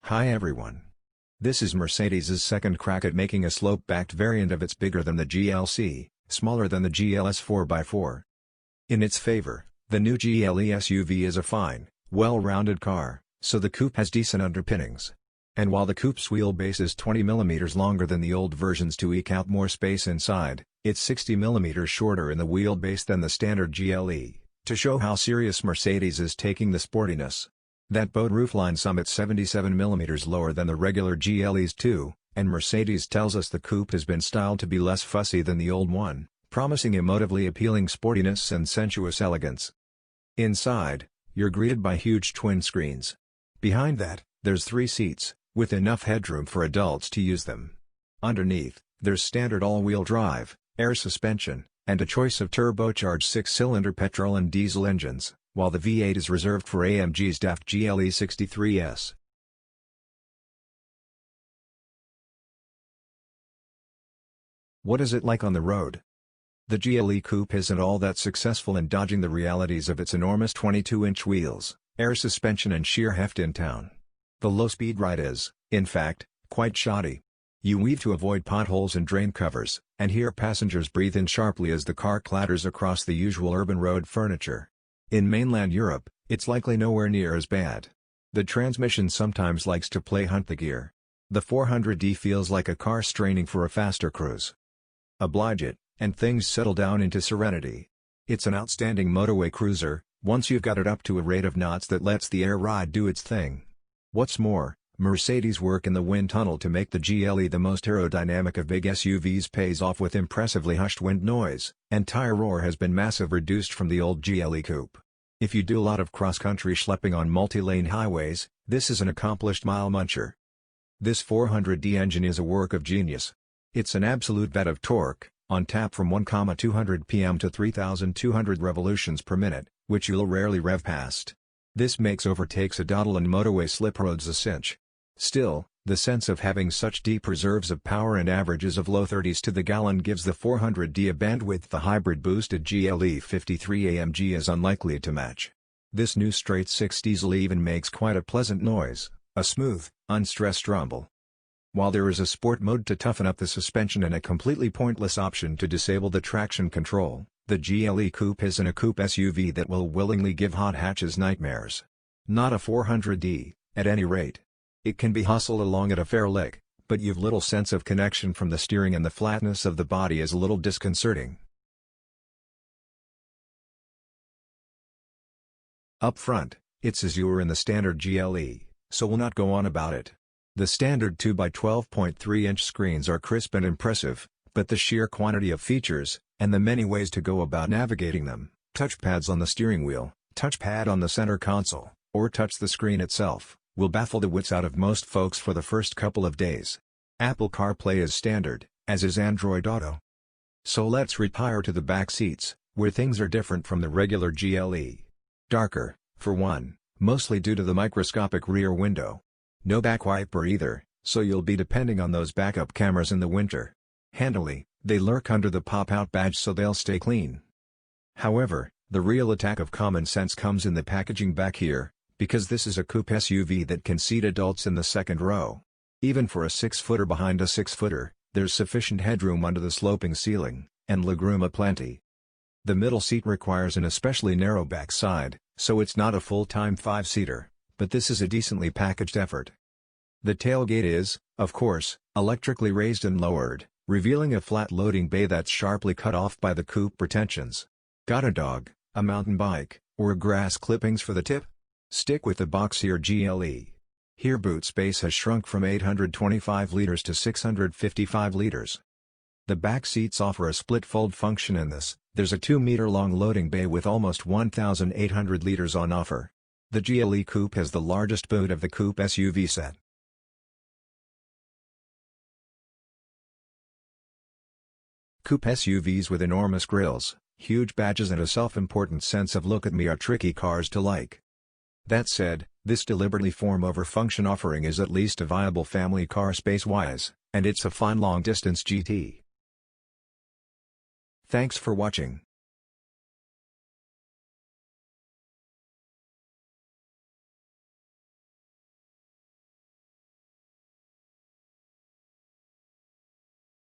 Hi everyone. This is Mercedes' second crack at making a slope-backed variant of its bigger than the GLC, smaller than the GLS 4x4. In its favor, the new GLE SUV is a fine, well-rounded car, so the coupe has decent underpinnings. And while the coupe's wheelbase is 20 mm longer than the old versions to eke out more space inside, it's 60 mm shorter in the wheelbase than the standard GLE, to show how serious Mercedes is taking the sportiness. That boat roofline summit's 77 mm lower than the regular GLE's too, and Mercedes tells us the coupe has been styled to be less fussy than the old one, promising emotively appealing sportiness and sensuous elegance. Inside, you're greeted by huge twin screens. Behind that, there's 3 seats, with enough headroom for adults to use them. Underneath, there's standard all-wheel drive, air suspension, and a choice of turbocharged 6-cylinder petrol and diesel engines, while the V8 is reserved for AMG's daft GLE 63S. What is it like on the road? The GLE Coupe isn't all that successful in dodging the realities of its enormous 22-inch wheels, air suspension and sheer heft in town. The low-speed ride is, in fact, quite shoddy. You weave to avoid potholes and drain covers, and hear passengers breathe in sharply as the car clatters across the usual urban road furniture. In mainland Europe, it's likely nowhere near as bad. The transmission sometimes likes to play hunt the gear. The 400D feels like a car straining for a faster cruise. Oblige it, and things settle down into serenity. It's an outstanding motorway cruiser, once you've got it up to a rate of knots that lets the air ride do its thing. What's more, Mercedes' work in the wind tunnel to make the GLE the most aerodynamic of big SUVs pays off with impressively hushed wind noise, and tire roar has been massively reduced from the old GLE Coupe. If you do a lot of cross-country schlepping on multi-lane highways, this is an accomplished mile muncher. This 400D engine is a work of genius. It's an absolute vat of torque, on tap from 1,200 pm to 3,200 revolutions per minute, which you'll rarely rev past. This makes overtakes a doddle and motorway slip roads a cinch. Still, the sense of having such deep reserves of power and averages of low 30s to the gallon gives the 400D a bandwidth the hybrid-boosted GLE 53 AMG is unlikely to match. This new straight-six diesel even makes quite a pleasant noise, a smooth, unstressed rumble. While there is a sport mode to toughen up the suspension and a completely pointless option to disable the traction control, the GLE Coupe isn't a coupe SUV that will willingly give hot hatches nightmares. Not a 400D, at any rate. It can be hustled along at a fair lick, but you've little sense of connection from the steering and the flatness of the body is a little disconcerting. Up front, it's as you were in the standard GLE, so we'll not go on about it. The standard 2x12.3-inch screens are crisp and impressive, but the sheer quantity of features, and the many ways to go about navigating them, touchpads on the steering wheel, touchpad on the center console, or touch the screen itself, will baffle the wits out of most folks for the first couple of days. Apple CarPlay is standard, as is Android Auto. So let's retire to the back seats, where things are different from the regular GLE. Darker, for one, mostly due to the microscopic rear window. No back wiper either, so you'll be depending on those backup cameras in the winter. Handily, they lurk under the pop-out badge so they'll stay clean. However, the real attack of common sense comes in the packaging back here, because this is a coupe SUV that can seat adults in the second row. Even for a 6-footer behind a 6-footer, there's sufficient headroom under the sloping ceiling, and legroom aplenty. The middle seat requires an especially narrow backside, so it's not a full-time 5-seater, but this is a decently packaged effort. The tailgate is, of course, electrically raised and lowered, revealing a flat loading bay that's sharply cut off by the coupe pretensions. Got a dog, a mountain bike, or grass clippings for the tip? Stick with the boxier GLE. Here boot space has shrunk from 825 liters to 655 liters. The back seats offer a split fold function in this. There's a 2-meter-long loading bay with almost 1,800 liters on offer. The GLE Coupe has the largest boot of the coupe SUV set. Coupe SUVs with enormous grilles, huge badges and a self-important sense of look at me are tricky cars to like. That said, this deliberately form-over-function offering is at least a viable family car space-wise, and it's a fine long-distance GT. Thanks for watching.